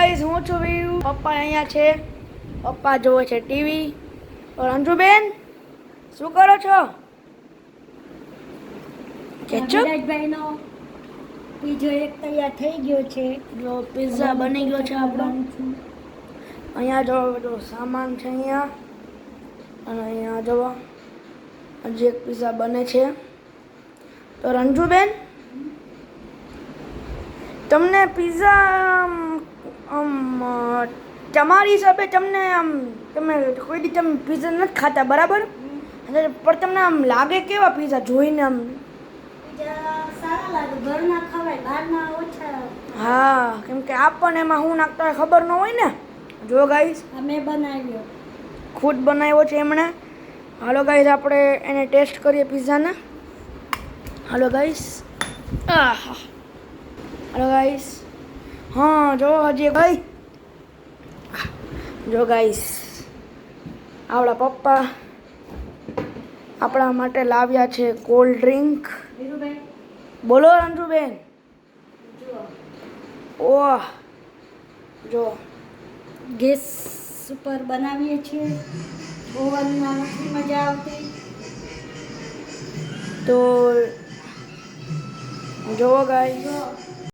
Guys હું છું વીરુ. પપ્પા અહીંયા છે. પપ્પા જોવે છે ટીવી. અંજુબેન શું કરો છો? વિરાજભાઈનો પીઝો એક તૈયાર થઈ ગયો છે. જો પિઝા બની ગયો છે આપણો. અહીંયા જો બધો સામાન છે અહીંયા. અને અહીંયા જો હજી એક પિઝા બને છે. તો રંજુબેન તમને પિઝા તમારી હિસાબે તમને તમે કોઈ દી તમે પિઝા નથી ખાતા બરાબર? પણ તમને લાગે કેવા પિઝા જોઈને સારા લાગે, ઘરના ખવાય, બહારના ઓછા. હા, કેમ કે આપણને એમાં શું નાખતા હોય ખબર ન હોય ને. જો ગાઈસ અમે બનાવ્યો, ખુદ બનાવ્યો છે એમણે. હાલો ગાઈસ આપણે એને ટેસ્ટ કરીએ પિઝાને. હાલો ગાઈસ. હાલો ગાઈસ. હા જો હજી ભાઈ જો ગાઈસ આપણા પપ્પા આપણા માટે લાવ્યા છે કોલ્ડ ડ્રિંક. બોલો રંજુબેન. ઓહ જો ગેસ ઉપર બનાવીએ છીએ, ઓવનમાં નથી મજા આવતી. તો જો ગાઈસ